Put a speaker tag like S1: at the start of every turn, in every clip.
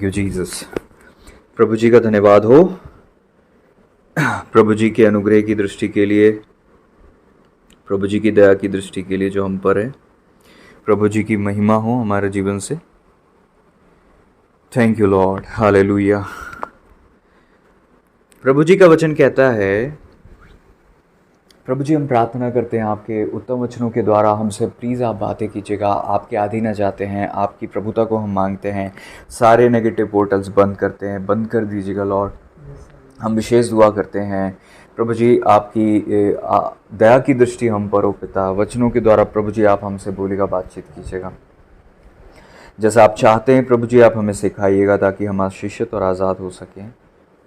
S1: Thank you Jesus. प्रभु जी का धन्यवाद हो, प्रभु जी के अनुग्रह की दृष्टि के लिए, प्रभु जी की दया की दृष्टि के लिए जो हम पर है। प्रभु जी की महिमा हो हमारे जीवन से। Thank you lord, hallelujah. प्रभु जी का वचन कहता है, प्रभु जी हम प्रार्थना करते हैं आपके उत्तम वचनों के द्वारा हमसे प्लीज़ आप बातें कीजिएगा। आपके अधीन आ जाते हैं, आपकी प्रभुता को हम मांगते हैं। सारे नेगेटिव पोर्टल्स बंद करते हैं, बंद कर दीजिएगा लॉर्ड। हम विशेष दुआ करते हैं प्रभु जी, आपकी दया की दृष्टि हम पर हो पिता। वचनों के द्वारा प्रभु जी आप हमसे बोलेगा, बातचीत कीजिएगा जैसा आप चाहते हैं। प्रभु जी आप हमें सिखाइएगा ताकि हम आशीषित और आज़ाद हो सकें।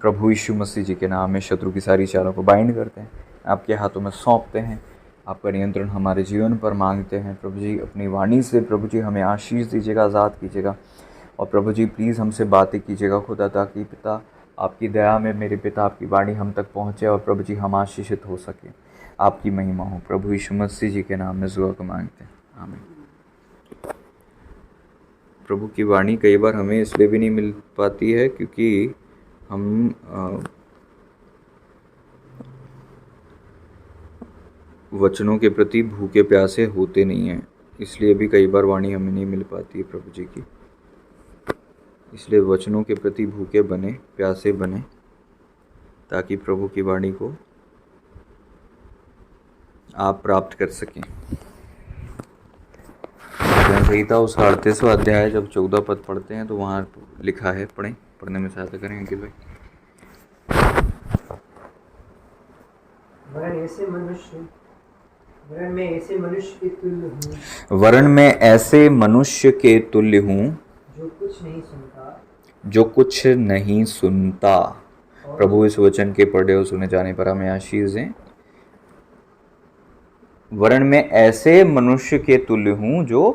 S1: प्रभु यीशु मसीह जी के नाम में शत्रु की सारी चालों को बाइंड करते हैं, आपके हाथों में सौंपते हैं। आपका नियंत्रण हमारे जीवन पर मांगते हैं। प्रभु जी अपनी वाणी से प्रभु जी हमें आशीष दीजिएगा, आज़ाद कीजिएगा। और प्रभु जी प्लीज़ हमसे बातें कीजिएगा खुदा, ताकि पिता आपकी दया में मेरे पिता आपकी वाणी हम तक पहुँचे और प्रभु जी हम आशीषित हो सके। आपकी महिमा हो। प्रभु यीशु मसीह जी के नाम में दुआ को मांगते हैं, आमीन। प्रभु की वाणी कई बार हमें इसलिए भी नहीं मिल पाती है क्योंकि हम वचनों के प्रति भूखे प्यासे होते नहीं हैं, इसलिए भी कई बार वाणी हमें नहीं मिल पाती है प्रभु जी की। इसलिए वचनों के प्रति भूखे बने, प्यासे बने, ताकि प्रभु की वाणी को आप प्राप्त कर सकें। संहिता उसका 38वां अध्याय जब 14 पद पढ़ते हैं तो वहाँ लिखा है, पढ़ने में सहायता करें अंकित भाई।
S2: वरन मैं ऐसे मनुष्य के तुल्य हूँ,
S1: वरन मैं ऐसे मनुष्य के तुल्य हूँ
S2: जो कुछ नहीं सुनता,
S1: जो कुछ नहीं सुनता। प्रभु इस वचन के पढ़े और सुने जाने पर हमें आशीष दें। वरन मैं ऐसे मनुष्य के तुल्य हूँ जो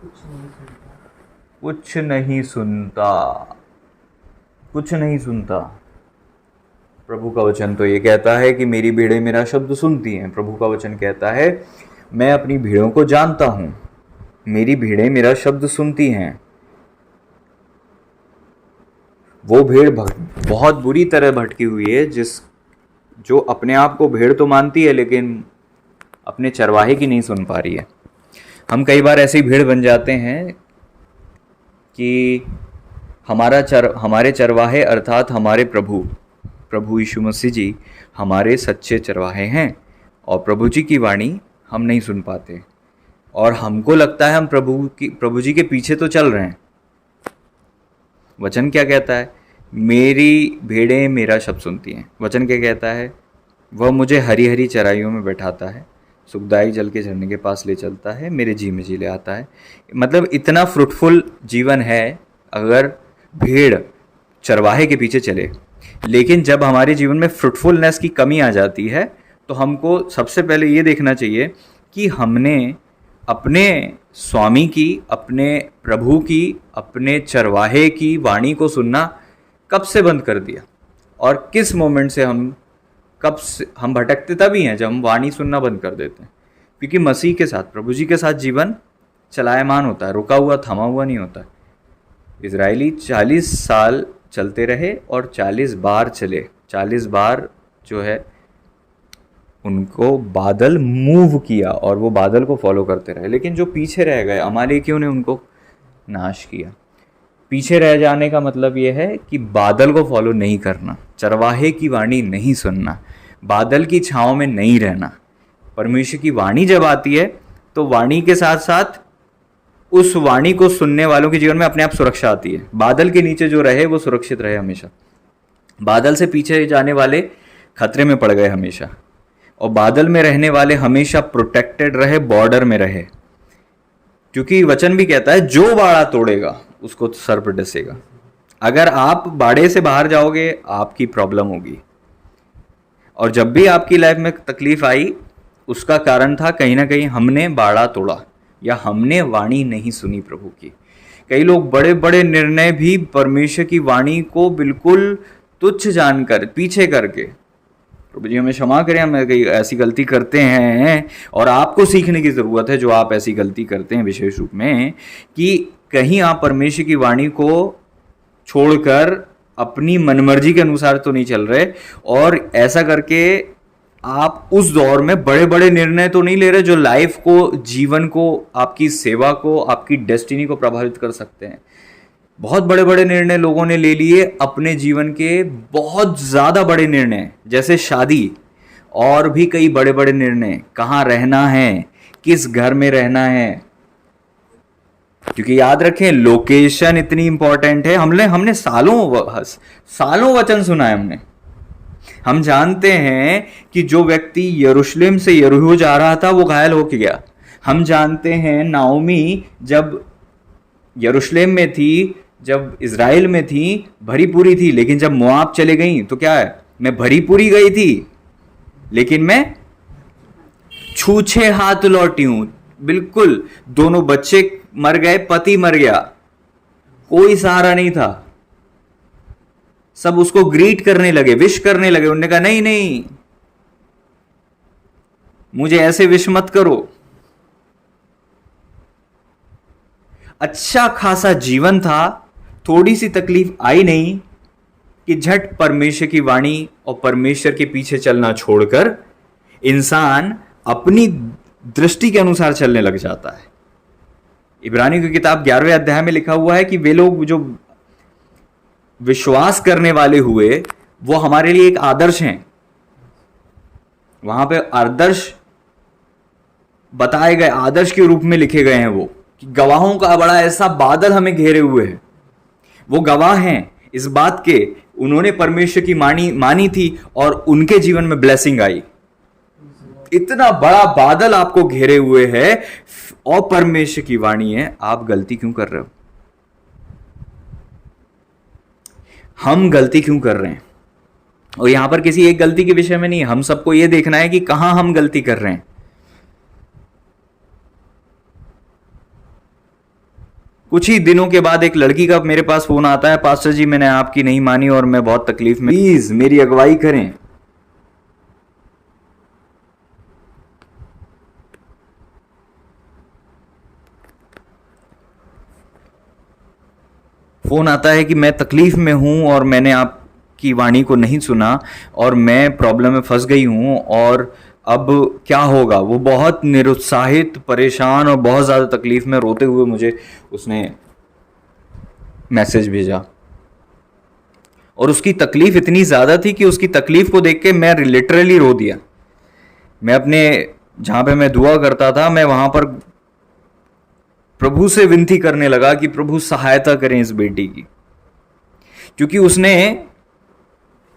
S1: कुछ नहीं सुनता, कुछ नहीं सुनता। प्रभु का वचन तो ये कहता है कि मेरी भीड़ें मेरा शब्द सुनती हैं। प्रभु का वचन कहता है मैं अपनी भीड़ों को जानता हूँ, मेरी भीड़ें मेरा शब्द सुनती हैं। वो भीड़ बहुत बुरी तरह भटकी हुई है जो अपने आप को भीड़ तो मानती है लेकिन अपने चरवाहे की नहीं सुन पा रही है। हम कई बार ऐसी भीड़ बन जाते हैं कि हमारे चरवाहे अर्थात हमारे प्रभु यीशु मसीह जी हमारे सच्चे चरवाहे हैं और प्रभु जी की वाणी हम नहीं सुन पाते और हमको लगता है हम प्रभु जी के पीछे तो चल रहे हैं। वचन क्या कहता है? मेरी भेड़ें मेरा शब्द सुनती हैं। वचन क्या कहता है? वह मुझे हरी हरी चराइयों में बैठाता है, सुखदायी जल के झरने के पास ले चलता है, मेरे जी में जी ले आता है। मतलब इतना फ्रूटफुल जीवन है अगर भेड़ चरवाहे के पीछे चले। लेकिन जब हमारे जीवन में फ्रूटफुलनेस की कमी आ जाती है तो हमको सबसे पहले ये देखना चाहिए कि हमने अपने स्वामी की, अपने प्रभु की, अपने चरवाहे की वाणी को सुनना कब से बंद कर दिया और किस मोमेंट से हम भटकते तभी हैं जब हम वाणी सुनना बंद कर देते हैं। क्योंकि मसीह के साथ, प्रभु जी के साथ जीवन चलायमान होता है, रुका हुआ थमा हुआ नहीं होता। इजरायली 40 साल चलते रहे और 40 बार चले। 40 बार जो है उनको बादल मूव किया और वो बादल को फॉलो करते रहे। लेकिन जो पीछे रह गए, अमालेकियों ने उनको नाश किया। पीछे रह जाने का मतलब ये है कि बादल को फॉलो नहीं करना, चरवाहे की वाणी नहीं सुनना, बादल की छाँव में नहीं रहना। परमेश्वर की वाणी जब आती है तो वाणी के साथ साथ उस वाणी को सुनने वालों के जीवन में अपने आप सुरक्षा आती है। बादल के नीचे जो रहे वो सुरक्षित रहे हमेशा। बादल से पीछे जाने वाले खतरे में पड़ गए हमेशा, और बादल में रहने वाले हमेशा प्रोटेक्टेड रहे, बॉर्डर में रहे। क्योंकि वचन भी कहता है जो बाड़ा तोड़ेगा उसको सर पर डसेगा। अगर आप बाड़े से बाहर जाओगे आपकी प्रॉब्लम होगी। और जब भी आपकी लाइफ में तकलीफ आई उसका कारण था कहीं ना कहीं हमने बाड़ा तोड़ा या हमने वाणी नहीं सुनी प्रभु की। कई लोग बड़े बड़े निर्णय भी परमेश्वर की वाणी को बिल्कुल तुच्छ जानकर, पीछे करके, प्रभु जी हमें क्षमा करें, हम कई ऐसी गलती करते हैं और आपको सीखने की ज़रूरत है जो आप ऐसी गलती करते हैं विशेष रूप में, कि कहीं आप परमेश्वर की वाणी को छोड़कर अपनी मनमर्जी के अनुसार तो नहीं चल रहे, और ऐसा करके आप उस दौर में बड़े बड़े निर्णय तो नहीं ले रहे जो लाइफ को, जीवन को, आपकी सेवा को, आपकी डेस्टिनी को प्रभावित कर सकते हैं। बहुत बड़े बड़े निर्णय लोगों ने ले लिए अपने जीवन के, बहुत ज़्यादा बड़े निर्णय, जैसे शादी, और भी कई बड़े बड़े निर्णय, कहाँ रहना है, किस घर में रहना है। क्योंकि याद रखें, लोकेशन इतनी इंपॉर्टेंट है। हमने सालों वचन सुना है हमने। हम जानते हैं कि जो व्यक्ति यरूशलेम से यरीहो जा रहा था वो घायल होके गया। हम जानते हैं नाओमी जब यरूशलेम में थी, जब इज़राइल में थी, भरी पूरी थी, लेकिन जब मोआब चले गई तो क्या है, मैं भरी पूरी गई थी लेकिन मैं छूछे हाथ लौटी हूं। बिल्कुल, दोनों बच्चे मर गए, पति मर गया, कोई सहारा नहीं था। सब उसको ग्रीट करने लगे, विश करने लगे। उन्होंने कहा नहीं नहीं, मुझे ऐसे विश मत करो। अच्छा खासा जीवन था, थोड़ी सी तकलीफ आई नहीं कि झट परमेश्वर की वाणी और परमेश्वर के पीछे चलना छोड़कर इंसान अपनी दृष्टि के अनुसार चलने लग जाता है। इब्रानियों की किताब 11वें अध्याय में लिखा हुआ है कि वे लोग जो विश्वास करने वाले हुए वो हमारे लिए एक आदर्श हैं। वहां पे आदर्श बताए गए, आदर्श के रूप में लिखे गए हैं वो, कि गवाहों का बड़ा ऐसा बादल हमें घेरे हुए है। वो गवाह हैं इस बात के, उन्होंने परमेश्वर की मानी थी और उनके जीवन में ब्लेसिंग आई। इतना बड़ा बादल आपको घेरे हुए है और परमेश्वर की वाणी है, आप गलती क्यों कर रहे हो? हम गलती क्यों कर रहे हैं? और यहां पर किसी एक गलती के विषय में नहीं, हम सबको यह देखना है कि कहां हम गलती कर रहे हैं। कुछ ही दिनों के बाद एक लड़की का मेरे पास फोन आता है, पास्टर जी मैंने आपकी नहीं मानी और मैं बहुत तकलीफ में, प्लीज मेरी अगुवाई करें। फोन आता है कि मैं तकलीफ में हूं और मैंने आपकी वाणी को नहीं सुना और मैं प्रॉब्लम में फंस गई हूं और अब क्या होगा। वो बहुत निरुत्साहित, परेशान और बहुत ज़्यादा तकलीफ में रोते हुए मुझे उसने मैसेज भेजा। और उसकी तकलीफ इतनी ज़्यादा थी कि उसकी तकलीफ को देख के मैं लिटरली रो दिया। मैं अपने, जहाँ पे मैं दुआ करता था, मैं वहाँ पर प्रभु से विनती करने लगा कि प्रभु सहायता करें इस बेटी की, क्योंकि उसने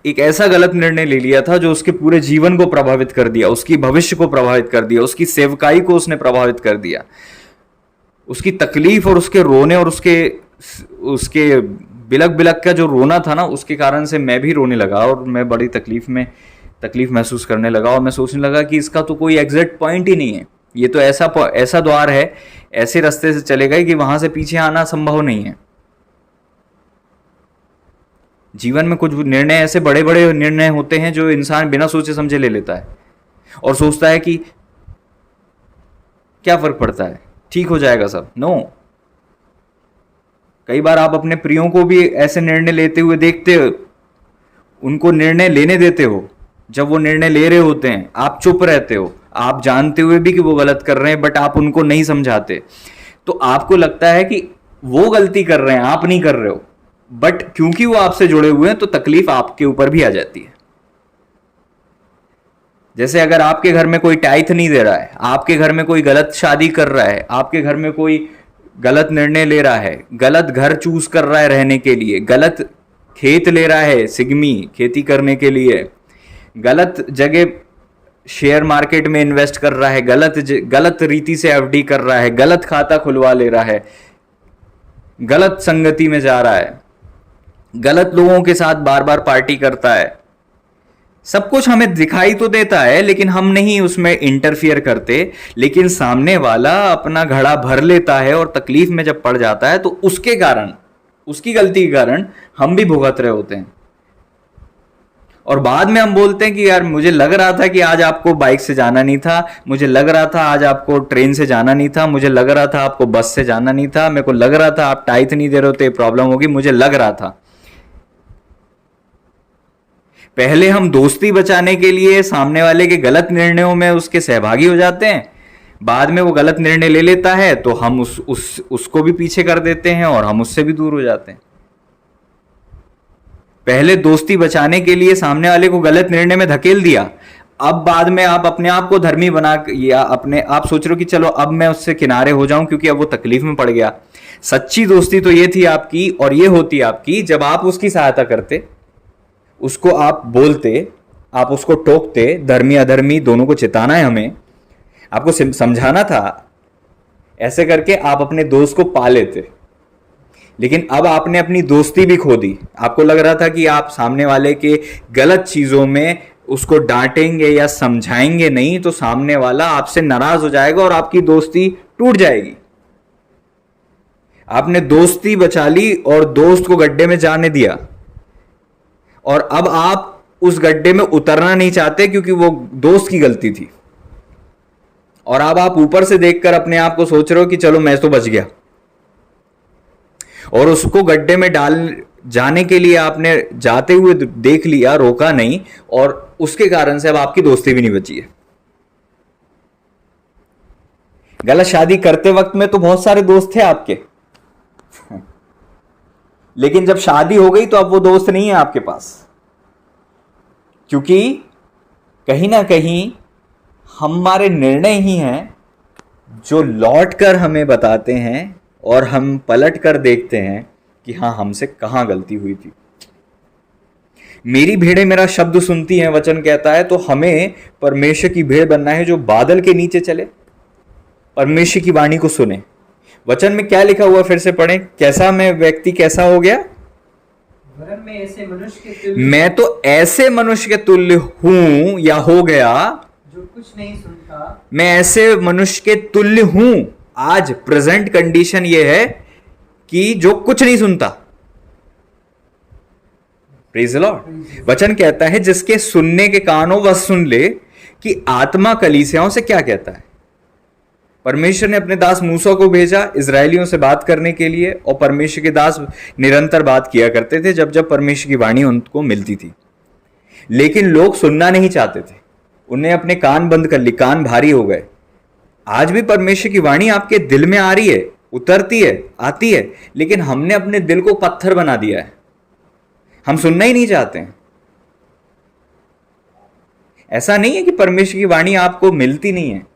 S1: एक ऐसा गलत निर्णय ले लिया था जो उसके पूरे जीवन को प्रभावित कर दिया, उसकी भविष्य को प्रभावित कर दिया, उसकी सेवकाई को उसने प्रभावित कर दिया। उसकी तकलीफ और उसके रोने और उसके बिलक बिलक का जो रोना था ना, उसके कारण से मैं भी रोने लगा और मैं बड़ी तकलीफ महसूस करने लगा। और मैं सोचने लगा कि इसका तो कोई एग्जैक्ट पॉइंट ही नहीं है, ये तो ऐसा द्वार है, ऐसे रास्ते से चले गए कि वहां से पीछे आना संभव नहीं है। जीवन में कुछ निर्णय ऐसे बड़े बड़े निर्णय होते हैं जो इंसान बिना सोचे समझे ले लेता है और सोचता है कि क्या फर्क पड़ता है, ठीक हो जाएगा सब। नो, कई बार आप अपने प्रियों को भी ऐसे निर्णय लेते हुए देखते हो, उनको निर्णय लेने देते हो, जब वो निर्णय ले रहे होते हैं आप चुप रहते हो, आप जानते हुए भी कि वो गलत कर रहे हैं, बट आप उनको नहीं समझाते। तो आपको लगता है कि वो गलती कर रहे हैं, आप नहीं कर रहे हो, बट क्योंकि वो आपसे जुड़े हुए हैं तो तकलीफ आपके ऊपर भी आ जाती है। जैसे अगर आपके घर में कोई टाइथ नहीं दे रहा है, आपके घर में कोई गलत शादी कर रहा है, आपके घर में कोई गलत निर्णय ले रहा है, गलत घर चूज कर रहा है रहने के लिए, गलत खेत ले रहा है सिगमी खेती करने के लिए, गलत जगह शेयर मार्केट में इन्वेस्ट कर रहा है, गलत रीति से एफडी कर रहा है, गलत खाता खुलवा ले रहा है, गलत संगति में जा रहा है, गलत लोगों के साथ बार बार पार्टी करता है, सब कुछ हमें दिखाई तो देता है लेकिन हम नहीं उसमें इंटरफियर करते। लेकिन सामने वाला अपना घड़ा भर लेता है और तकलीफ में जब पड़ जाता है तो उसके कारण, उसकी गलती के कारण हम भी भुगत रहे होते हैं। और बाद में हम बोलते हैं कि यार मुझे लग रहा था कि आज आपको बाइक से जाना नहीं था, मुझे लग रहा था आज आपको ट्रेन से जाना नहीं था, मुझे लग रहा था आपको बस से जाना नहीं था, मेरे को लग रहा था आप टाइथ नहीं दे रहे हो तो ये प्रॉब्लम होगी, मुझे लग रहा था। पहले हम दोस्ती बचाने के लिए सामने वाले के गलत निर्णयों में उसके सहभागी हो जाते हैं, बाद में वो गलत निर्णय ले लेता है तो हम उसको भी पीछे कर देते हैं और हम उससे भी दूर हो जाते हैं। पहले दोस्ती बचाने के लिए सामने वाले को गलत निर्णय में धकेल दिया, अब बाद में आप अपने आप को धर्मी बना या अपने आप सोच रहे हो कि चलो अब मैं उससे किनारे हो जाऊं क्योंकि अब वो तकलीफ में पड़ गया। सच्ची दोस्ती तो ये थी आपकी, और ये होती आपकी जब आप उसकी सहायता करते, उसको आप बोलते, आप उसको टोकते। धर्मी अधर्मी दोनों को चेताना है हमें, आपको समझाना था, ऐसे करके आप अपने दोस्त को पा लेते। लेकिन अब आपने अपनी दोस्ती भी खो दी। आपको लग रहा था कि आप सामने वाले के गलत चीजों में उसको डांटेंगे या समझाएंगे नहीं तो सामने वाला आपसे नाराज हो जाएगा और आपकी दोस्ती टूट जाएगी। आपने दोस्ती बचा ली और दोस्त को गड्ढे में जाने दिया, और अब आप उस गड्ढे में उतरना नहीं चाहते क्योंकि वो दोस्त की गलती थी, और अब आप ऊपर से देखकर अपने आप को सोच रहे हो कि चलो मैं तो बच गया, और उसको गड्ढे में डाल जाने के लिए आपने जाते हुए देख लिया, रोका नहीं, और उसके कारण से अब आपकी दोस्ती भी नहीं बची है। गलत शादी करते वक्त में तो बहुत सारे दोस्त थे आपके, लेकिन जब शादी हो गई तो अब वो दोस्त नहीं है आपके पास, क्योंकि कहीं ना कहीं हमारे निर्णय ही हैं जो लौट कर हमें बताते हैं और हम पलट कर देखते हैं कि हाँ, हमसे कहां गलती हुई थी। मेरी भेड़ें मेरा शब्द सुनती हैं, वचन कहता है, तो हमें परमेश्वर की भेड़ बनना है जो बादल के नीचे चले, परमेश्वर की वाणी को सुने। वचन में क्या लिखा हुआ, फिर से पढ़ें, कैसा मैं व्यक्ति कैसा हो गया,
S2: वरन मैं ऐसे मनुष्य के तुल्य,
S1: मैं तो ऐसे मनुष्य के तुल्य हूं या हो गया
S2: जो कुछ नहीं सुनता,
S1: मैं ऐसे मनुष्य के तुल्य हूं। आज प्रेजेंट कंडीशन यह है कि जो कुछ नहीं सुनता। Praise the Lord. वचन कहता है जिसके सुनने के कान हो वह सुन ले कि आत्मा कलीसियाओं से क्या कहता है। परमेश्वर ने अपने दास मूसा को भेजा इजरायलियों से बात करने के लिए, और परमेश्वर के दास निरंतर बात किया करते थे जब जब परमेश्वर की वाणी उनको मिलती थी, लेकिन लोग सुनना नहीं चाहते थे। उन्हें अपने कान बंद कर ली, कान भारी हो गए। आज भी परमेश्वर की वाणी आपके दिल में आ रही है, उतरती है, आती है, लेकिन हमने अपने दिल को पत्थर बना दिया है, हम सुनना ही नहीं चाहते हैं। ऐसा नहीं है कि परमेश्वर की वाणी आपको मिलती नहीं है,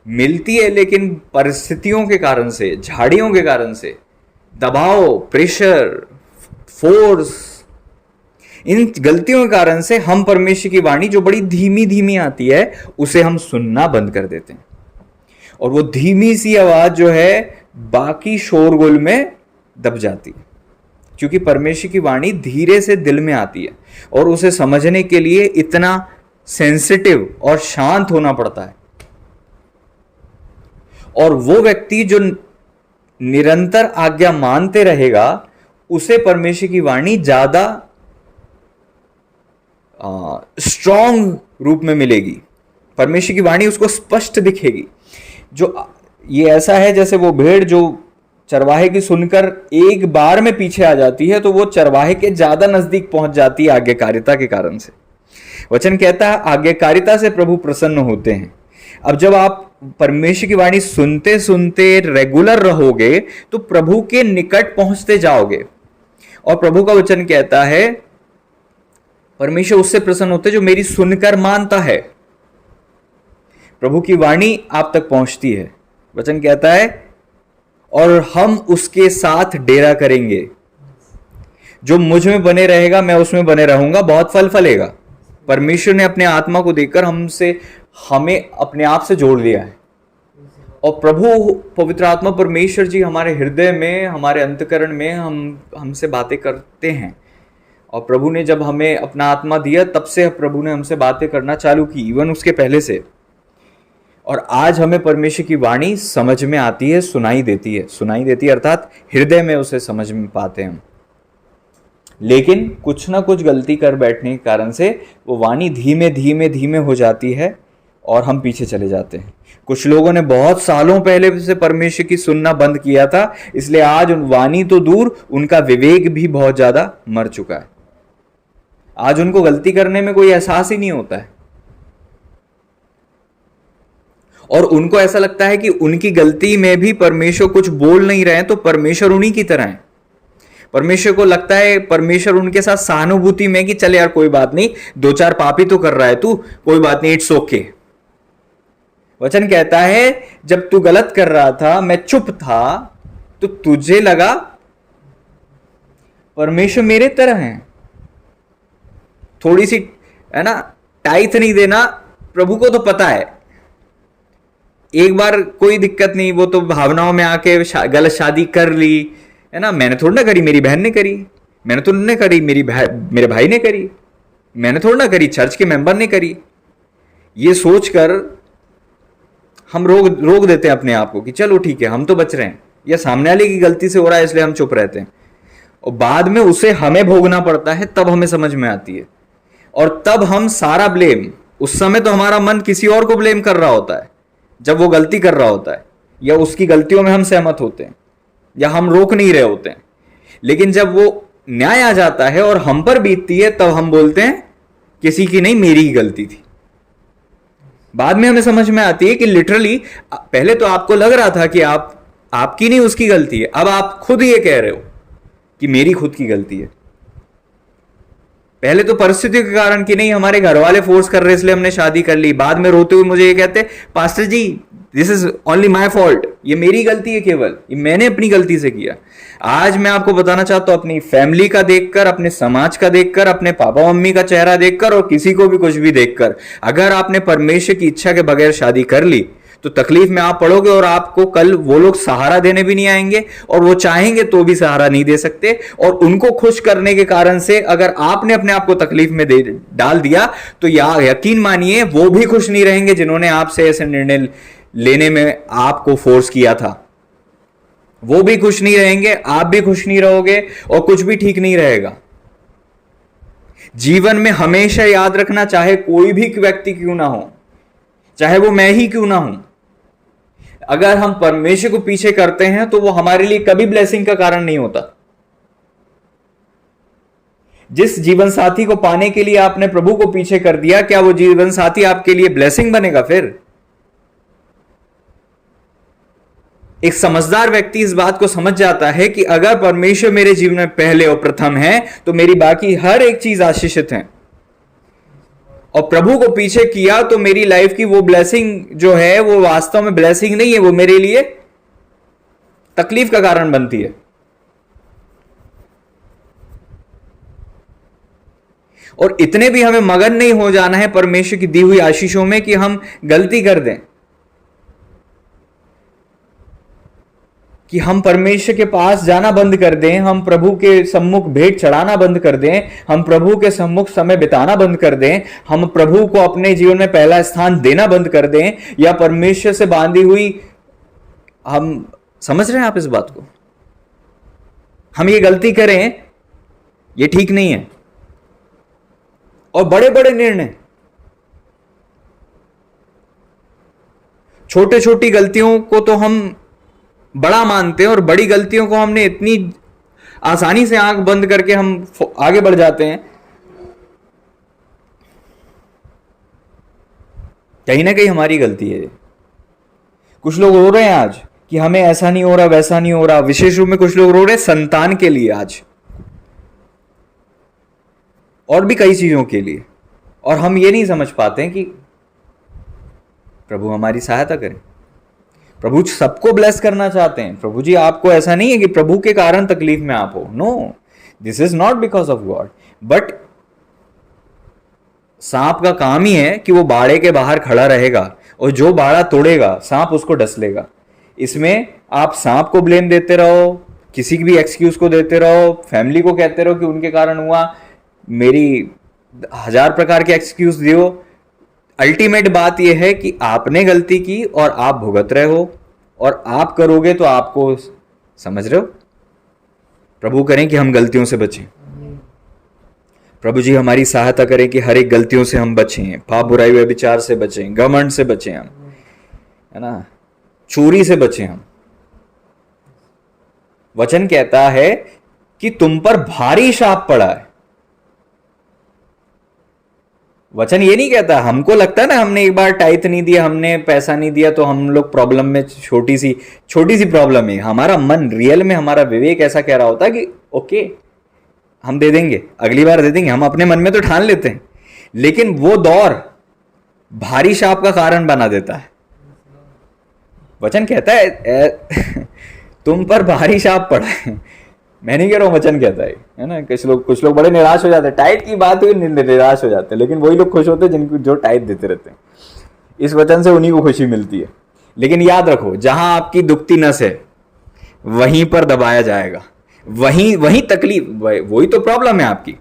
S1: मिलती है, लेकिन परिस्थितियों के कारण से, झाड़ियों के कारण से, दबाव, प्रेशर, फोर्स, इन गलतियों के कारण से हम परमेश्वर की वाणी जो बड़ी धीमी धीमी आती है उसे हम सुनना बंद कर देते हैं, और वो धीमी सी आवाज जो है बाकी शोरगुल में दब जाती है, क्योंकि परमेश्वर की वाणी धीरे से दिल में आती है और उसे समझने के लिए इतना सेंसिटिव और शांत होना पड़ता है। और वो व्यक्ति जो निरंतर आज्ञा मानते रहेगा उसे परमेश्वर की वाणी ज्यादा स्ट्रॉन्ग रूप में मिलेगी, परमेश्वर की वाणी उसको स्पष्ट दिखेगी। जो ये ऐसा है जैसे वो भेड़ जो चरवाहे की सुनकर एक बार में पीछे आ जाती है, तो वो चरवाहे के ज्यादा नजदीक पहुंच जाती है आज्ञाकारिता के कारण से। वचन कहता है आज्ञाकारिता से प्रभु प्रसन्न होते हैं। अब जब आप परमेश्वर की वाणी सुनते सुनते रेगुलर रहोगे तो प्रभु के निकट पहुंचते जाओगे, और प्रभु का वचन कहता है परमेश्वर उससे प्रसन्न होते जो मेरी सुनकर मानता है। प्रभु की वाणी आप तक पहुंचती है। वचन कहता है और हम उसके साथ डेरा करेंगे। जो मुझ में बने रहेगा मैं उसमें बने रहूंगा, बहुत फल फलेगा। परमेश्वर ने अपने आत्मा को देकर हमें अपने आप से जोड़ लिया है, और प्रभु पवित्र आत्मा परमेश्वर जी हमारे हृदय में, हमारे अंतकरण में हमसे बातें करते हैं। और प्रभु ने जब हमें अपना आत्मा दिया तब से प्रभु ने हमसे बातें करना चालू की, इवन उसके पहले से। और आज हमें परमेश्वर की वाणी समझ में आती है, सुनाई देती है अर्थात हृदय में उसे समझ में पाते हैं हम। लेकिन कुछ ना कुछ गलती कर बैठने के कारण से वो वाणी धीमे धीमे धीमे हो जाती है और हम पीछे चले जाते हैं। कुछ लोगों ने बहुत सालों पहले से परमेश्वर की सुनना बंद किया था, इसलिए आज वाणी तो दूर, उनका विवेक भी बहुत ज्यादा मर चुका है। आज उनको गलती करने में कोई एहसास ही नहीं होता है, और उनको ऐसा लगता है कि उनकी गलती में भी परमेश्वर कुछ बोल नहीं रहे हैं, तो परमेश्वर उन्हीं की तरह है। परमेश्वर को लगता है, परमेश्वर उनके साथ सहानुभूति में कि चल यार कोई बात नहीं, 2-4 पापी तो कर रहा है तू, कोई बात नहीं, इट्स ओके। वचन कहता है जब तू गलत कर रहा था, मैं चुप था, तो तुझे लगा परमेश्वर मेरे तरह है, थोड़ी सी है ना टाइथ नहीं देना, प्रभु को तो पता है, एक बार कोई दिक्कत नहीं, वो तो भावनाओं में आके गलत शादी कर ली है ना, मैंने थोड़ी ना करी, मेरी बहन ने करी, मैंने तो नहीं करी, मेरे भाई ने करी, मैंने थोड़ी ना करी, चर्च के मेंबर ने करी। ये सोचकर हम रोक देते हैं अपने आप को कि चलो ठीक है हम तो बच रहे हैं, या सामने वाले की गलती से हो रहा है इसलिए हम चुप रहते हैं, और बाद में उसे हमें भोगना पड़ता है, तब हमें समझ में आती है। और तब हम सारा ब्लेम, उस समय तो हमारा मन किसी और को ब्लेम कर रहा होता है जब वो गलती कर रहा होता है, या उसकी गलतियों में हम सहमत होते हैं, या हम रोक नहीं रहे होते हैं, लेकिन जब वो न्याय आ जाता है और हम पर बीतती है, तब हम बोलते हैं किसी की नहीं, मेरी ही गलती थी। बाद में हमें समझ में आती है कि लिटरली पहले तो आपको लग रहा था कि आपकी नहीं उसकी गलती है, अब आप खुद ये कह रहे हो कि मेरी खुद की गलती है। पहले तो परिस्थितियों के कारण कि नहीं हमारे घर वाले फोर्स कर रहे इसलिए हमने शादी कर ली, बाद में रोते हुए मुझे ये कहते pastor ji this is only my fault, ये मेरी गलती है, केवल ये मैंने अपनी गलती से किया। आज मैं आपको बताना चाहता हूं, अपनी फैमिली का देखकर, अपने समाज का देखकर, अपने पापा मम्मी का चेहरा देखकर, और किसी को भी कुछ भी देखकर, अगर आपने परमेश्वर की इच्छा के बगैर शादी कर ली तो तकलीफ में आप पड़ोगे, और आपको कल वो लोग सहारा देने भी नहीं आएंगे, और वो चाहेंगे तो भी सहारा नहीं दे सकते, और उनको खुश करने के कारण से अगर आपने अपने आप को तकलीफ में डाल दिया तो यकीन मानिए वो भी खुश नहीं रहेंगे जिन्होंने आपसे ऐसे निर्णय लेने में आपको फोर्स किया था। वो भी खुश नहीं रहेंगे, आप भी खुश नहीं रहोगे, और कुछ भी ठीक नहीं रहेगा। जीवन में हमेशा याद रखना, चाहे कोई भी व्यक्ति क्यों ना हो, चाहे वो मैं ही क्यों ना हूं, अगर हम परमेश्वर को पीछे करते हैं तो वो हमारे लिए कभी ब्लेसिंग का कारण नहीं होता। जिस जीवन साथी को पाने के लिए आपने प्रभु को पीछे कर दिया, क्या वो जीवन साथी आपके लिए ब्लेसिंग बनेगा? फिर एक समझदार व्यक्ति इस बात को समझ जाता है कि अगर परमेश्वर मेरे जीवन में पहले और प्रथम है तो मेरी बाकी हर एक चीज आशीषित है, और प्रभु को पीछे किया तो मेरी लाइफ की वो ब्लेसिंग जो है वो वास्तव में ब्लेसिंग नहीं है, वो मेरे लिए तकलीफ का कारण बनती है। और इतने भी हमें मगन नहीं हो जाना है परमेश्वर की दी हुई आशीषों में कि हम गलती कर दें, कि हम परमेश्वर के पास जाना बंद कर दें, हम प्रभु के सम्मुख भेंट चढ़ाना बंद कर दें, हम प्रभु के सम्मुख समय बिताना बंद कर दें, हम प्रभु को अपने जीवन में पहला स्थान देना बंद कर दें, या परमेश्वर से बांधी हुई, हम समझ रहे हैं आप इस बात को, हम ये गलती करें, ये ठीक नहीं है। और बड़े बड़े निर्णय, छोटे छोटी गलतियों को तो हम बड़ा मानते हैं, और बड़ी गलतियों को हमने इतनी आसानी से आंख बंद करके हम आगे बढ़ जाते हैं। कहीं ना कहीं हमारी गलती है। कुछ लोग रो रहे हैं आज कि हमें ऐसा नहीं हो रहा, वैसा नहीं हो रहा, विशेष रूप में कुछ लोग रो रहे हैं संतान के लिए आज, और भी कई चीजों के लिए, और हम ये नहीं समझ पाते हैं कि प्रभु हमारी सहायता करें। प्रभु सबको ब्लेस करना चाहते हैं। प्रभु जी आपको ऐसा नहीं है कि प्रभु के कारण तकलीफ में आप हो, no, this is not because of God, but सांप का काम ही है कि वो बाड़े के बाहर खड़ा रहेगा, और जो बाड़ा तोड़ेगा सांप उसको डस लेगा। इसमें आप सांप को ब्लेम देते रहो, किसी भी एक्सक्यूज को देते रहो, फैमिली को कहते रहो कि उनके कारण हुआ, मेरी 1000 प्रकार के एक्सक्यूज दियो, अल्टीमेट बात यह है कि आपने गलती की और आप भुगत रहे हो, और आप करोगे तो आपको, समझ रहे हो। प्रभु करें कि हम गलतियों से बचें। प्रभु जी हमारी सहायता करें कि हर एक गलतियों से हम बचें, पाप बुराई व्यभिचार से बचें, घमंड से बचें हम, है ना, चोरी से बचें हम। वचन कहता है कि तुम पर भारी शाप पड़ा है, वचन ये नहीं कहता, हमको लगता है ना हमने एक बार टाइथ नहीं दिया, हमने पैसा नहीं दिया तो हम लोग प्रॉब्लम में, छोटी सी प्रॉब्लम है। हमारा मन रियल में, हमारा विवेक ऐसा कह रहा होता है कि ओके हम दे देंगे, अगली बार दे देंगे, हम अपने मन में तो ठान लेते हैं, लेकिन वो दौर भारी शाप का कारण बना देता है। वचन कहता है तुम पर भारी शाप पड़ा है। मैं नहीं कह रहा हूं, वचन कहता है ना। कुछ लोग बड़े निराश हो जाते हैं, टाइट की बात हुई निराश हो जाते हैं, लेकिन वही लोग खुश होते हैं जिनको जो टाइट देते रहते हैं। इस वचन से उन्हीं को खुशी मिलती है। लेकिन याद रखो, जहां आपकी दुखती नस है वहीं पर दबाया जाएगा, वहीं तकलीफ, वही तो प्रॉब्लम है आपकी।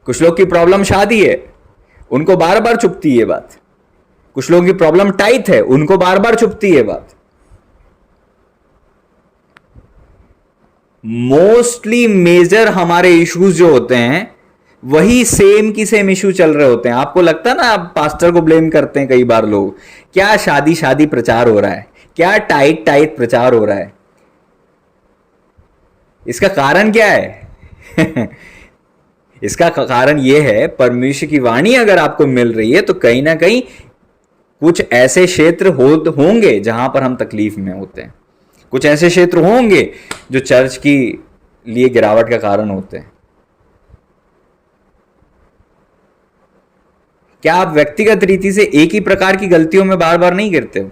S1: कुछ लोग की प्रॉब्लम शादी है, उनको बार बार चुभती है बात। कुछ लोगों की प्रॉब्लम टाइट है, उनको बार बार चुभती है बात। मोस्टली मेजर हमारे इश्यूज जो होते हैं वही सेम की सेम इशू चल रहे होते हैं। आपको लगता है ना, आप पास्टर को ब्लेम करते हैं कई बार लोग, क्या शादी प्रचार हो रहा है, क्या टाइट प्रचार हो रहा है। इसका कारण क्या है? इसका कारण यह है, परमेश्वर की वाणी अगर आपको मिल रही है तो कहीं ना कहीं कुछ ऐसे क्षेत्र होंगे जहां पर हम तकलीफ में होते हैं, कुछ ऐसे क्षेत्र होंगे जो चर्च की लिए गिरावट का कारण होते हैं। क्या आप व्यक्तिगत रीति से एक ही प्रकार की गलतियों में बार बार नहीं गिरते हो?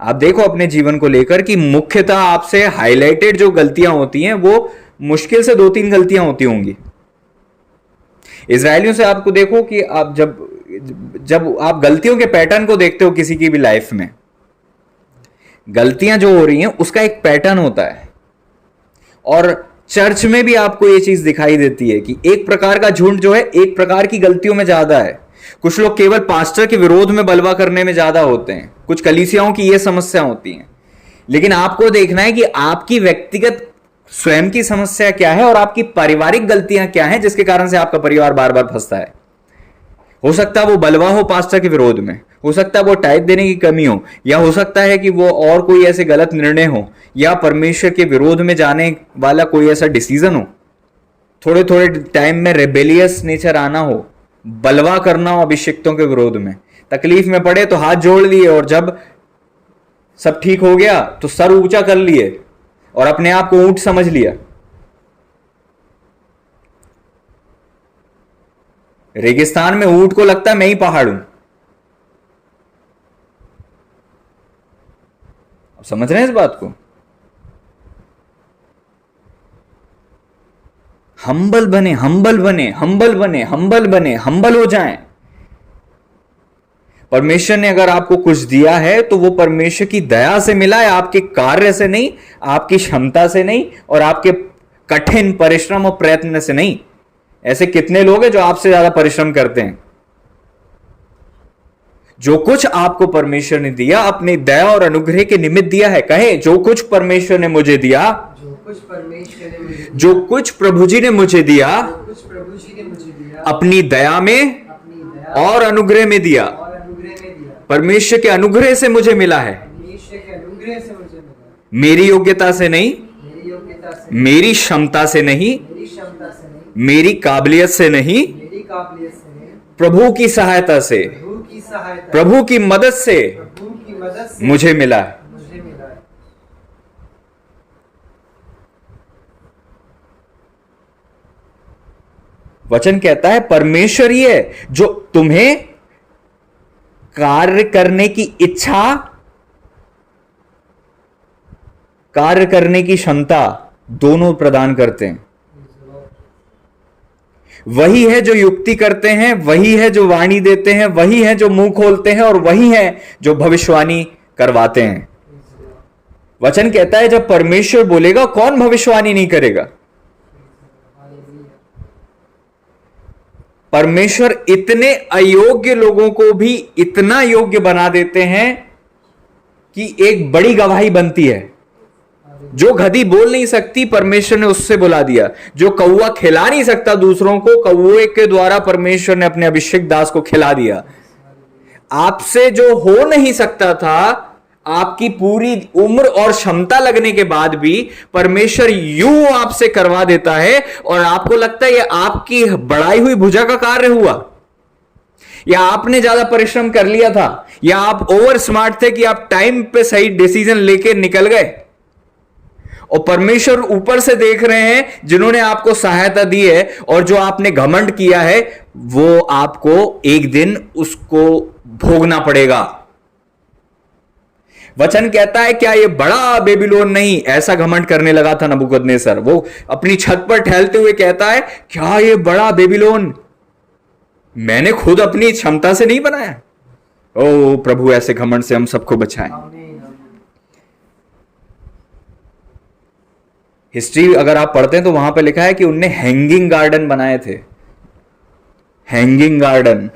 S1: आप देखो अपने जीवन को लेकर कि मुख्यतः आपसे हाईलाइटेड जो गलतियां होती हैं वो मुश्किल से 2-3 गलतियां होती होंगी। इजरायलियों से आपको देखो कि आप जब आप गलतियों के पैटर्न को देखते हो किसी की भी लाइफ में, गलतियां जो हो रही हैं उसका एक पैटर्न होता है। और चर्च में भी आपको यह चीज दिखाई देती है कि एक प्रकार का झुंड जो है एक प्रकार की गलतियों में ज्यादा है। कुछ लोग केवल पास्टर के विरोध में बलवा करने में ज्यादा होते हैं, कुछ कलीसियाओं की यह समस्या होती है। लेकिन आपको देखना है कि आपकी व्यक्तिगत स्वयं की समस्या क्या है और आपकी पारिवारिक गलतियां क्या हैं जिसके कारण से आपका परिवार बार बार फंसता है। हो सकता है वो बलवा हो पास्टर के विरोध में, हो सकता है वो टाइप देने की कमी हो, या हो सकता है कि वो और कोई ऐसे गलत निर्णय हो, या परमेश्वर के विरोध में जाने वाला कोई ऐसा डिसीजन हो, थोड़े थोड़े टाइम में रेबेलियस नेचर आना हो, बलवा करना हो अभिषिक्तों के विरोध में, तकलीफ में पड़े तो हाथ जोड़ लिए और जब सब ठीक हो गया तो सर ऊंचा कर लिए और अपने आप को ऊंट समझ लिया। रेगिस्तान में ऊंट को लगता है मैं ही पहाड़ हूं। आप समझ रहे हैं इस बात को? हम्बल बने, हम्बल बने, हम्बल बने, हम्बल बने, हम्बल हो जाएं। परमेश्वर ने अगर आपको कुछ दिया है तो वो परमेश्वर की दया से मिला है, आपके कार्य से नहीं, आपकी क्षमता से नहीं, और आपके कठिन परिश्रम और प्रयत्न से नहीं। ऐसे कितने लोग हैं जो आपसे ज्यादा परिश्रम करते हैं? जो कुछ आपको परमेश्वर ने दिया अपनी दया और अनुग्रह के निमित्त दिया है। कहे, जो कुछ परमेश्वर ने मुझे दिया,
S2: जो कुछ परमेश्वर ने मुझे दिया,
S1: जो कुछ प्रभु जी ने मुझे दिया,
S2: जो कुछ प्रभु जी ने मुझे दिया,
S1: अपनी दया में
S2: अपनी दया
S1: और अनुग्रह में दिया।
S2: और अनुग्रह में दिया।
S1: परमेश्वर के अनुग्रह से मुझे मिला है,
S2: परमेश्वर के अनुग्रह से मुझे मिला।
S1: मेरी योग्यता से नहीं,
S2: मेरी योग्यता से,
S1: मेरी क्षमता से नहीं,
S2: मेरी क्षमता से नहीं,
S1: मेरी काबिलियत से नहीं,
S2: मेरी काबिलियत से नहीं,
S1: प्रभु की सहायता से,
S2: प्रभु की सहायता,
S1: प्रभु की मदद से
S2: प्रभु की मदद से
S1: मुझे मिला है।
S2: मुझे मिला है।
S1: वचन कहता है परमेश्वर ही है जो तुम्हें कार्य करने की इच्छा, कार्य करने की क्षमता दोनों प्रदान करते हैं। वही है जो युक्ति करते हैं, वही है जो वाणी देते हैं, वही है जो मुंह खोलते हैं, और वही है जो भविष्यवाणी करवाते हैं। वचन कहता है जब परमेश्वर बोलेगा कौन भविष्यवाणी नहीं करेगा? परमेश्वर इतने अयोग्य लोगों को भी इतना योग्य बना देते हैं कि एक बड़ी गवाही बनती है। जो गधी बोल नहीं सकती, परमेश्वर ने उससे बुला दिया। जो कौवा खिला नहीं सकता दूसरों को, कौवे के द्वारा परमेश्वर ने अपने अभिषेक दास को खिला दिया। आपसे जो हो नहीं सकता था, आपकी पूरी उम्र और क्षमता लगने के बाद भी परमेश्वर यूं आपसे करवा देता है और आपको लगता है ये आपकी बढ़ाई हुई भुजा का कार्य हुआ, या आपने ज्यादा परिश्रम कर लिया था, या आप ओवर स्मार्ट थे कि आप टाइम पे सही डिसीजन लेके निकल गए। और परमेश्वर ऊपर से देख रहे हैं जिन्होंने आपको सहायता दी है, और जो आपने घमंड किया है वो आपको एक दिन उसको भोगना पड़ेगा। वचन कहता है क्या ये बड़ा बेबीलोन नहीं ऐसा घमंड करने लगा था नबूकदनेस्सर। वो अपनी छत पर टहलते हुए कहता है क्या ये बड़ा बेबीलोन मैंने खुद अपनी क्षमता से नहीं बनाया। ओ प्रभु ऐसे घमंड से हम सबको बचाएं।
S2: आमीन।
S1: हिस्ट्री अगर आप पढ़ते हैं तो वहां पे लिखा है कि उनने हैंगिंग गार्डन बनाए थे। हैंगिंग गार्डन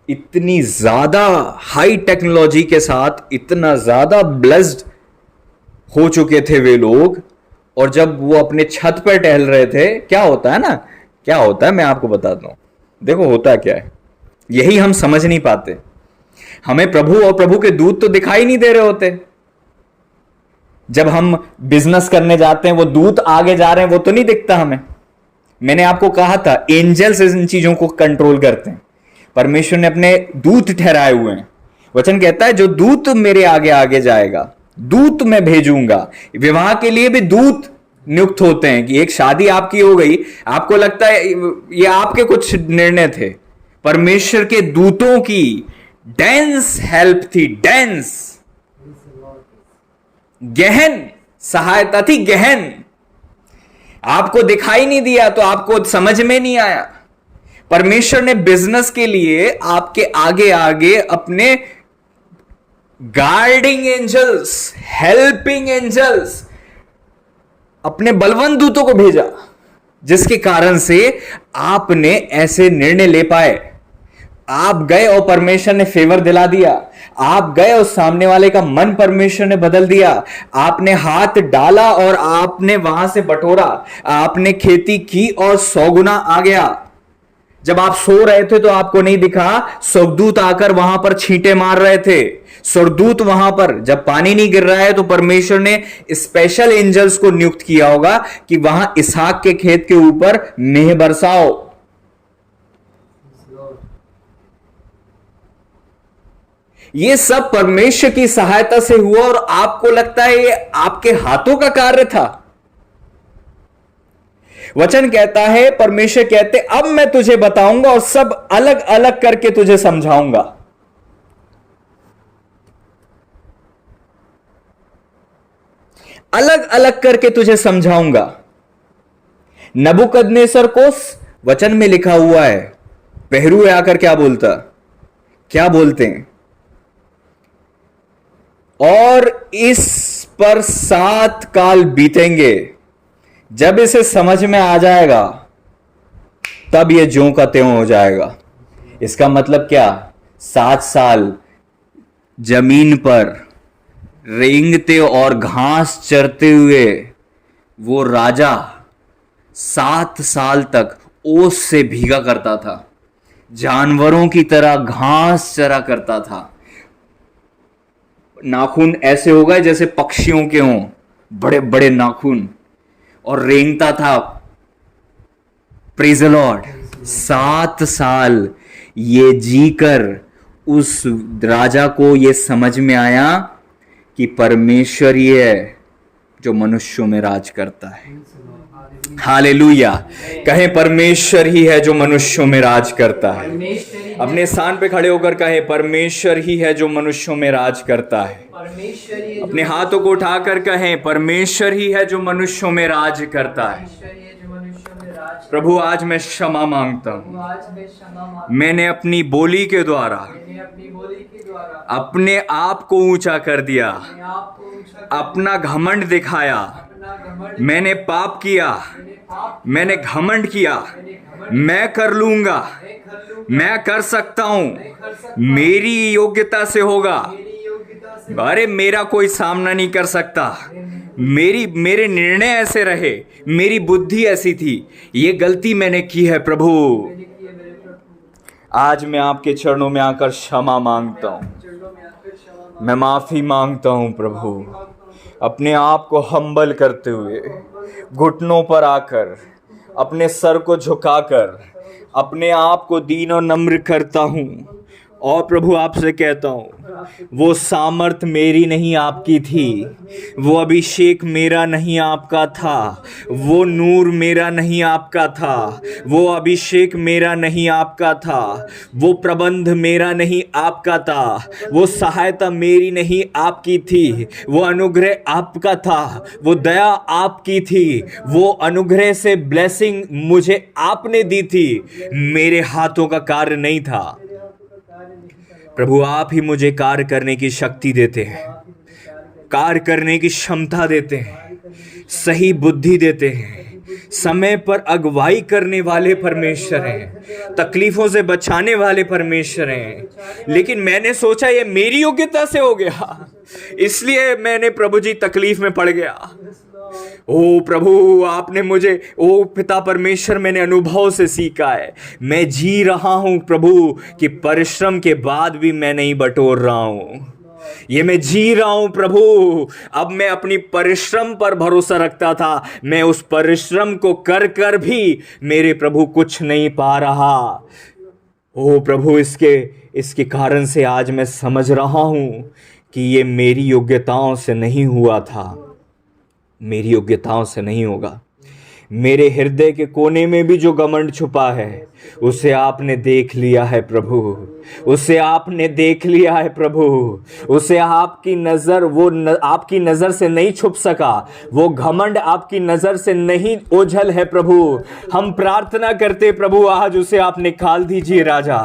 S1: इतनी ज्यादा हाई टेक्नोलॉजी के साथ इतना ज्यादा ब्लेस्ड हो चुके थे वे लोग, और जब वो अपने छत पर टहल रहे थे, क्या होता है ना, क्या होता है मैं आपको बताता हूं। देखो होता क्या है, यही हम समझ नहीं पाते। हमें प्रभु और प्रभु के दूत तो दिखाई नहीं दे रहे होते। जब हम बिजनेस करने जाते हैं वो दूत आगे जा रहे हैं वो तो नहीं दिखता हमें। मैंने आपको कहा था एंजल्स इन चीजों को कंट्रोल करते हैं। परमेश्वर ने अपने दूत ठहराए हुए हैं। वचन कहता है जो दूत मेरे आगे आगे जाएगा, दूत मैं भेजूंगा। विवाह के लिए भी दूत नियुक्त होते हैं कि एक शादी आपकी हो गई, आपको लगता है ये आपके कुछ निर्णय थे, परमेश्वर के दूतों की डेंस हेल्प थी। डेंस गहन सहायता थी, गहन। आपको दिखाई नहीं दिया तो आपको समझ में नहीं आया। परमेश्वर ने बिजनेस के लिए आपके आगे आगे अपने गार्डिंग एंजल्स, हेल्पिंग एंजल्स, अपने बलवंत दूतों को भेजा, जिसके कारण से आपने ऐसे निर्णय ले पाए। आप गए और परमेश्वर ने फेवर दिला दिया। आप गए और सामने वाले का मन परमेश्वर ने बदल दिया। आपने हाथ डाला और आपने वहां से बटोरा। आपने खेती की और 100 गुना आ गया। जब आप सो रहे थे तो आपको नहीं दिखा, स्वर्गदूत आकर वहां पर छींटे मार रहे थे। स्वर्गदूत वहां पर, जब पानी नहीं गिर रहा है तो परमेश्वर ने स्पेशल एंजल्स को नियुक्त किया होगा कि वहां इसहाक के खेत के ऊपर मेह बरसाओ। ये सब परमेश्वर की सहायता से हुआ और आपको लगता है ये आपके हाथों का कार्य था। वचन कहता है, परमेश्वर कहते अब मैं तुझे बताऊंगा और सब अलग अलग करके तुझे समझाऊंगा। अलग अलग करके तुझे समझाऊंगा। नबूकदनेस्सर को वचन में लिखा हुआ है, पहरू आकर क्या बोलता, क्या बोलते हैं, और इस पर 7 काल बीतेंगे। जब इसे समझ में आ जाएगा तब ये ज्यों का त्यों हो जाएगा। इसका मतलब क्या, 7 साल जमीन पर रेंगते और घास चरते हुए वो राजा 7 साल तक ओस से भीगा करता था, जानवरों की तरह घास चरा करता था। नाखून ऐसे हो गए जैसे पक्षियों के हों, बड़े बड़े नाखून, और रेंगता था। Praise the Lord. 7 साल ये जीकर उस राजा को ये समझ में आया कि परमेश्वर ही है जो मनुष्यों में राज करता है। हालेलुया। कहें परमेश्वर ही है जो मनुष्यों में राज करता है। अपने स्थान पे खड़े होकर कहें परमेश्वर ही है जो मनुष्यों में राज करता है। अपने हाथों को उठाकर कहें परमेश्वर ही है जो मनुष्यों में राज करता है। प्रभु आज मैं क्षमा मांगता हूं। मैंने अपनी बोली के द्वारा अपने आप को ऊंचा कर दिया, अपना घमंड दिखाया। मैंने पाप किया, मैंने घमंड किया। मैं कर लूंगा, मैं कर सकता हूं, मेरी योग्यता से होगा। अरे मेरा कोई सामना नहीं कर सकता। मेरे निर्णय ऐसे रहे, मेरी बुद्धि ऐसी थी, ये गलती मैंने की है प्रभु। आज मैं आपके चरणों में आकर क्षमा मांगता हूँ,
S2: चरणों में आकर क्षमा
S1: मैं माफ़ी मांगता हूँ प्रभु। अपने आप को हम्बल करते हुए, घुटनों पर आकर, अपने सर को झुकाकर अपने आप को दीन और नम्र करता हूँ। और प्रभु आपसे कहता हूँ, वो सामर्थ मेरी नहीं आपकी थी, वो अभिषेक मेरा नहीं आपका था, वो नूर मेरा नहीं आपका था, वो अभिषेक मेरा नहीं आपका था, वो प्रबंध मेरा नहीं आपका था, वो सहायता मेरी नहीं आपकी थी, वो अनुग्रह आपका था, वो दया आपकी थी, वो अनुग्रह से ब्लेसिंग मुझे आपने दी थी, मेरे हाथों का कार्य नहीं था। प्रभु आप ही मुझे कार्य करने की शक्ति देते हैं, कार्य करने की क्षमता देते हैं, सही बुद्धि देते हैं, समय पर अगुवाई करने वाले परमेश्वर हैं, तकलीफों से बचाने वाले परमेश्वर हैं। लेकिन मैंने सोचा ये मेरी योग्यता से हो गया, इसलिए मैंने प्रभु जी तकलीफ में पड़ गया। ओ प्रभु आपने मुझे, ओ पिता परमेश्वर मैंने अनुभव से सीखा है, मैं जी रहा हूं प्रभु कि परिश्रम के बाद भी मैं नहीं बटोर रहा हूं, ये मैं जी रहा हूं प्रभु। अब मैं अपनी परिश्रम पर भरोसा रखता था, मैं उस परिश्रम को कर कर भी मेरे प्रभु कुछ नहीं पा रहा। ओ प्रभु इसके कारण से आज मैं समझ रहा हूं कि ये मेरी योग्यताओं से नहीं हुआ था, मेरी योग्यताओं से नहीं होगा। मेरे हृदय के कोने में भी जो घमंड छुपा है उसे आपने देख लिया है प्रभु, उसे आपने देख लिया है प्रभु, उसे आपकी नज़र आपकी नज़र से नहीं छुप सका, वो घमंड आपकी नज़र से नहीं ओझल है प्रभु। हम प्रार्थना करते प्रभु आज उसे आप निकाल दीजिए राजा।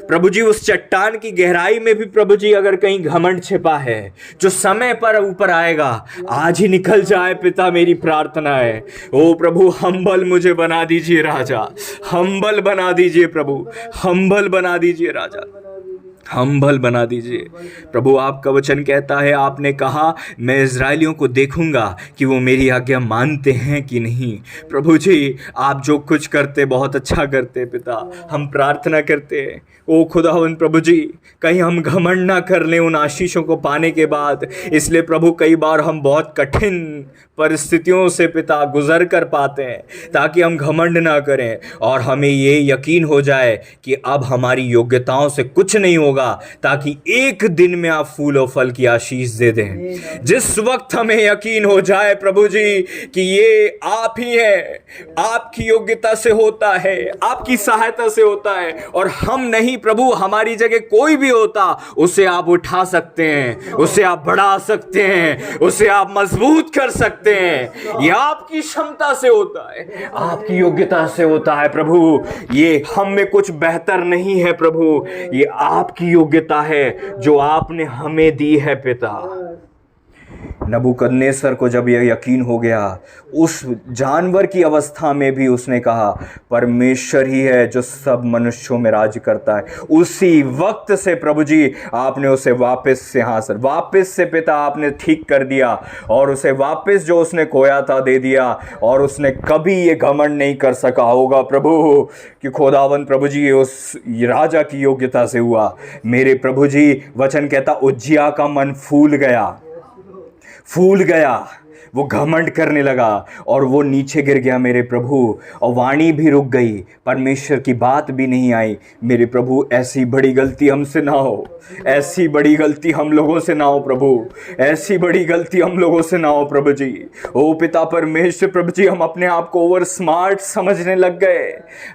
S1: प्रभु जी उस चट्टान की गहराई में भी प्रभु जी अगर कहीं घमंड छिपा है जो समय पर ऊपर आएगा, आज ही निकल जाए पिता, मेरी प्रार्थना है। ओ प्रभु हम्बल मुझे बना दीजिए राजा, हम्बल बना दीजिए प्रभु, हम्बल बना दीजिए राजा, हम्बल बना दीजिए प्रभु। आपका वचन कहता है, आपने कहा मैं इज़राइलियों को देखूंगा कि वो मेरी आज्ञा मानते हैं कि नहीं। प्रभु जी आप जो कुछ करते बहुत अच्छा करते पिता, हम प्रार्थना करते हैं ओ खुदावंद प्रभु जी कहीं हम घमंड ना कर लें उन आशीषों को पाने के बाद। इसलिए प्रभु कई बार हम बहुत कठिन परिस्थितियों से पिता गुजर कर पाते हैं ताकि हम घमंड ना करें और हमें ये यकीन हो जाए कि अब हमारी योग्यताओं से कुछ नहीं होगा, ताकि एक दिन में आप फूल और फल की आशीष दे दें। जिस वक्त हमें यकीन हो जाए प्रभु जी कि ये आप ही है, आपकी योग्यता से होता है, आपकी सहायता से होता है और हम नहीं प्रभु, हमारी जगह कोई भी होता उसे आप उठा सकते हैं, उसे आप बढ़ा सकते हैं, उसे आप मजबूत कर सकते हैं। ये आपकी क्षमता से होता है, आपकी योग्यता से होता है प्रभु। ये हम में कुछ बेहतर नहीं है प्रभु, ये आपकी योग्यता है जो आपने हमें दी है पिता। नबूकदनेस्सर को जब यह यकीन हो गया, उस जानवर की अवस्था में भी उसने कहा परमेश्वर ही है जो सब मनुष्यों में राज करता है। उसी वक्त से प्रभु जी आपने उसे वापस सिंहासन, वापस से पिता आपने ठीक कर दिया और उसे वापस जो उसने खोया था दे दिया और उसने कभी ये घमंड नहीं कर सका होगा प्रभु कि खुदावंद प्रभु जी उस राजा की योग्यता से हुआ। मेरे प्रभु जी वचन कहता उज्जिया का मन फूल गया, वो घमंड करने लगा और वो नीचे गिर गया मेरे प्रभु, और वाणी भी रुक गई, परमेश्वर की बात भी नहीं आई। मेरे प्रभु ऐसी बड़ी गलती हमसे ना हो, ऐसी बड़ी गलती हम लोगों से ना हो प्रभु, ऐसी बड़ी गलती हम लोगों से ना हो प्रभु जी। ओ पिता परमेश्वर प्रभु जी हम अपने आप को ओवर स्मार्ट समझने लग गए।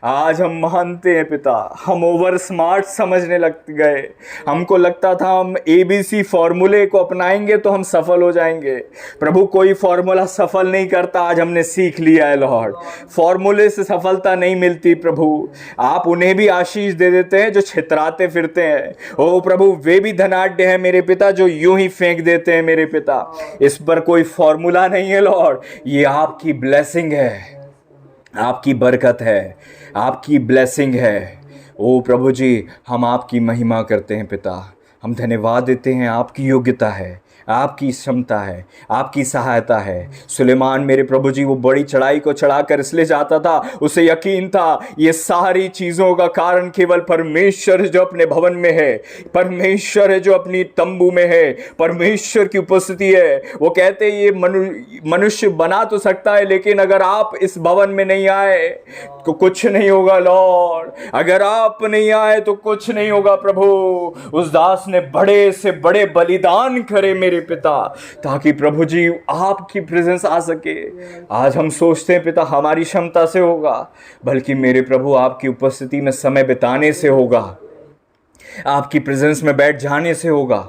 S1: आज हम मानते हैं पिता, हम ओवर स्मार्ट समझने लग गए। हमको लगता था हम ABC फॉर्मूले को अपनाएंगे तो हम सफल हो जाएंगे। प्रभु कोई फॉर्मूला सफल नहीं करता, आज हमने सीख लिया है लॉर्ड। फॉर्मूले से सफलता नहीं मिलती प्रभु, आप उन्हें भी आशीष दे देते हैं जो छितराते फिरते हैं। ओ प्रभु वे भी धनाढ्य हैं मेरे पिता जो यूं ही फेंक देते हैं मेरे पिता। इस पर कोई फॉर्मूला नहीं है लॉर्ड, ये आपकी ब्लेसिंग है, आपकी बरकत है, आपकी ब्लेसिंग है। ओ प्रभु जी हम आपकी महिमा करते हैं पिता, हम धन्यवाद देते हैं, आपकी योग्यता है,
S3: आपकी क्षमता है, आपकी सहायता है। सुलेमान मेरे प्रभु जी वो बड़ी चढ़ाई को चढ़ाकर इसलिए जाता था, उसे यकीन था ये सारी चीज़ों का कारण केवल परमेश्वर है जो अपने भवन में है, परमेश्वर है जो अपनी तंबू में है, परमेश्वर की उपस्थिति है। वो कहते ये मनुष्य बना तो सकता है, लेकिन अगर आप इस भवन में नहीं आए तो कुछ नहीं होगा लॉर्ड, अगर आप नहीं आए तो कुछ नहीं होगा प्रभु। उस दास ने बड़े से बड़े बलिदान करे मेरे पिता, ताकि प्रभु जी आपकी प्रेजेंस आ सके। आज हम सोचते हैं पिता हमारी क्षमता से होगा, बल्कि मेरे प्रभु आपकी उपस्थिति में समय बिताने से होगा, आपकी प्रेजेंस में बैठ जाने से होगा।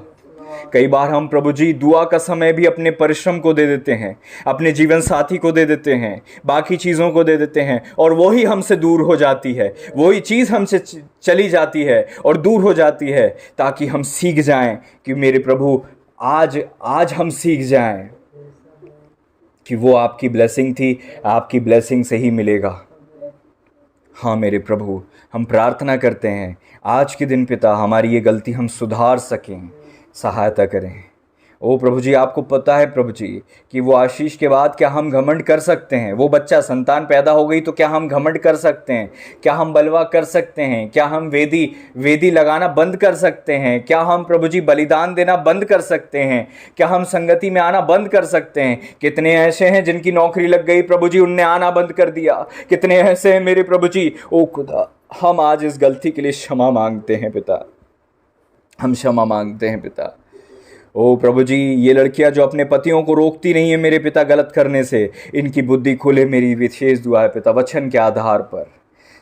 S3: कई बार हम प्रभु जी दुआ का समय भी अपने परिश्रम को दे देते हैं, अपने जीवन साथी को दे देते हैं, बाकी चीज़ों को दे देते हैं, और वही हमसे दूर हो जाती है, वही चीज़ हमसे चली जाती है और दूर हो जाती है, ताकि हम सीख जाएं कि मेरे प्रभु आज हम सीख जाएं कि वो आपकी ब्लेसिंग थी, आपकी ब्लेसिंग से ही मिलेगा। हाँ मेरे प्रभु, हम प्रार्थना करते हैं आज के दिन पिता हमारी ये गलती हम सुधार सकें, सहायता करें। ओ प्रभु जी, आपको पता है प्रभु जी कि वो आशीष के बाद क्या हम घमंड कर सकते हैं? वो बच्चा संतान पैदा हो गई तो क्या हम घमंड कर सकते हैं? क्या हम बलवा कर सकते हैं? क्या हम वेदी लगाना बंद कर सकते हैं? क्या हम प्रभु जी बलिदान देना बंद कर सकते हैं? क्या हम संगति में आना बंद कर सकते हैं? कितने ऐसे हैं जिनकी नौकरी लग गई प्रभु जी, उनने आना बंद कर दिया। कितने ऐसे हैं मेरे प्रभु जी। ओ खुदा, हम आज इस गलती के लिए क्षमा मांगते हैं पिता, हम क्षमा मांगते हैं पिता। ओ प्रभु जी, ये लड़कियां जो अपने पतियों को रोकती नहीं है मेरे पिता गलत करने से, इनकी बुद्धि खुले, मेरी विशेष दुआ है पिता। वचन के आधार पर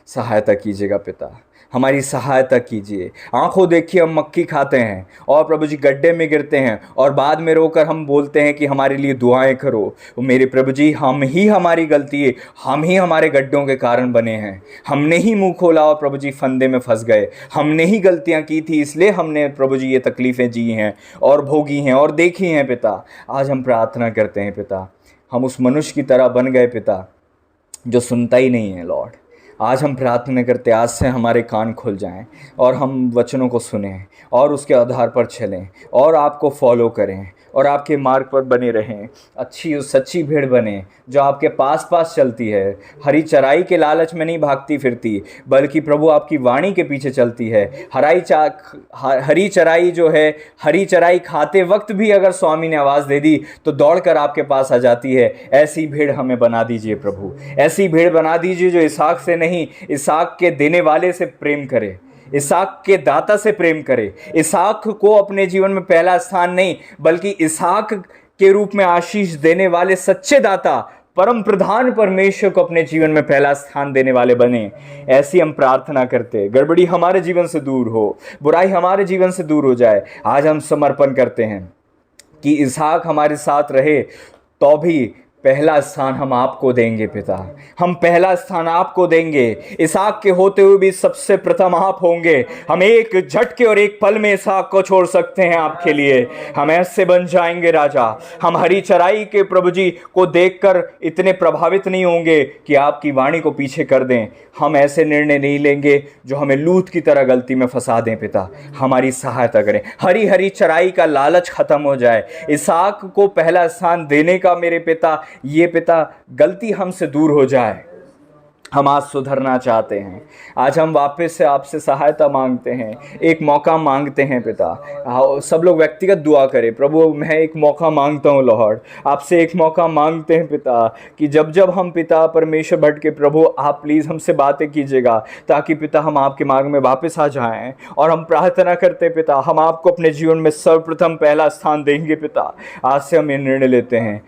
S3: सहायता कीजिएगा पिता, हमारी सहायता कीजिए। आंखों देखिए हम मक्खी खाते हैं और प्रभु जी गड्ढे में गिरते हैं, और बाद में रोकर हम बोलते हैं कि हमारे लिए दुआएं करो। मेरे प्रभु जी, हम ही हमारी गलती है, हम ही हमारे गड्ढों के कारण बने हैं। हमने ही मुंह खोला और प्रभु जी फंदे में फंस गए। हमने ही गलतियां की थी, इसलिए हमने प्रभु जी ये तकलीफ़ें जी हैं और भोगी हैं और देखी हैं पिता। आज हम प्रार्थना करते हैं पिता, हम उस मनुष्य की तरह बन गए पिता जो सुनता ही नहीं है लॉर्ड। आज हम प्रार्थना करते, आज से हमारे कान खुल जाएं और हम वचनों को सुनें और उसके आधार पर चलें और आपको फॉलो करें और आपके मार्ग पर बने रहें। अच्छी और सच्ची भीड़ बने जो आपके पास पास चलती है, हरी चराई के लालच में नहीं भागती फिरती, बल्कि प्रभु आपकी वाणी के पीछे चलती है। हरी चराई जो है, हरी चराई खाते वक्त भी अगर स्वामी ने आवाज़ दे दी तो दौड़कर आपके पास आ जाती है। ऐसी भीड़ हमें बना दीजिए प्रभु, ऐसी भीड़ बना दीजिए जो इसहाक से नहीं, इसहाक के देने वाले से प्रेम करे, इसहाक के दाता से प्रेम करे। इसहाक को अपने जीवन में पहला स्थान नहीं, बल्कि इसहाक के रूप में आशीष देने वाले सच्चे दाता परम प्रधान परमेश्वर को अपने जीवन में पहला स्थान देने वाले बने। ऐसी हम प्रार्थना करते, गड़बड़ी हमारे जीवन से दूर हो, बुराई हमारे जीवन से दूर हो जाए। आज हम समर्पण करते हैं कि इसहाक हमारे साथ रहे तो भी पहला स्थान हम आपको देंगे पिता, हम पहला स्थान आपको देंगे। इसहाक के होते हुए भी सबसे प्रथम आप होंगे। हम एक झटके और एक पल में इसहाक को छोड़ सकते हैं आपके लिए। हम ऐसे बन जाएंगे राजा, हम हरी चराई के प्रभु जी को देखकर इतने प्रभावित नहीं होंगे कि आपकी वाणी को पीछे कर दें। हम ऐसे निर्णय नहीं लेंगे जो हमें लूत की तरह गलती में फंसा दें पिता। हमारी सहायता करें, हरी हरी चराई का लालच खत्म हो जाए। इसहाक को पहला स्थान देने का मेरे पिता, ये पिता गलती हमसे दूर हो जाए। हम आज सुधरना चाहते हैं, आज हम वापस से आपसे सहायता मांगते हैं, एक मौका मांगते हैं पिता। सब लोग व्यक्तिगत दुआ करें। प्रभु, मैं एक मौका मांगता हूँ लॉर्ड, आपसे एक मौका मांगते हैं पिता कि जब जब हम पिता परमेश्वर भटके प्रभु, आप प्लीज़ हमसे बातें कीजिएगा ताकि पिता हम आपके मार्ग में वापस आ जाएं। और हम प्रार्थना करते हैं पिता, हम आपको अपने जीवन में सर्वप्रथम पहला स्थान देंगे पिता। आज से हम ये निर्णय लेते हैं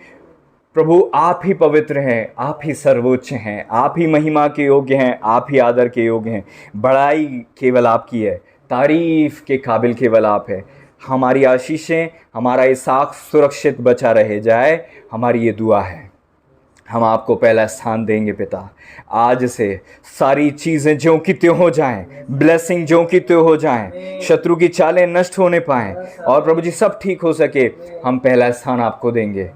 S3: प्रभु, आप ही पवित्र हैं, आप ही सर्वोच्च हैं, आप ही महिमा के योग्य हैं, आप ही आदर के योग्य हैं। बड़ाई केवल आपकी है, तारीफ के काबिल केवल आप है। हमारी आशीषें, हमारा इसहाक सुरक्षित बचा रह जाए, हमारी ये दुआ है। हम आपको पहला स्थान देंगे पिता। आज से सारी चीज़ें ज्यों की त्यों हो जाएं, ब्लेसिंग ज्यों की त्यों हो जाएं, शत्रु की चालें नष्ट होने पाएं और प्रभु जी सब ठीक हो सके। हम पहला स्थान आपको देंगे।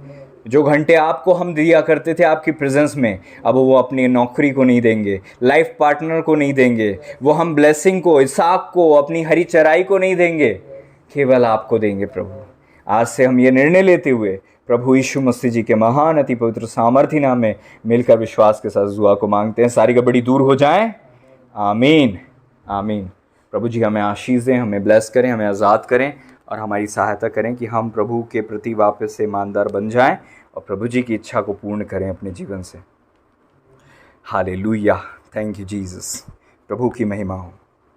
S3: जो घंटे आपको हम दिया करते थे आपकी प्रेजेंस में, अब वो अपनी नौकरी को नहीं देंगे, लाइफ पार्टनर को नहीं देंगे, वो हम ब्लेसिंग को, इसहाक को, अपनी हरी चराई को नहीं देंगे, केवल आपको देंगे प्रभु। आज से हम ये निर्णय लेते हुए प्रभु यीशु मसीह जी के महान अति पवित्र सामर्थी नाम में मिलकर विश्वास के साथ दुआ को मांगते हैं। सारी गड़बड़ी दूर हो जाए। आमीन आमीन। प्रभु जी हमें आशीष दें, हमें ब्लेस करें, हमें आज़ाद करें और हमारी सहायता करें कि हम प्रभु के प्रति वापस से ईमानदार बन जाएं और प्रभु जी की इच्छा को पूर्ण करें अपने जीवन से। हालेलुया। Thank you Jesus. प्रभु की महिमा हो।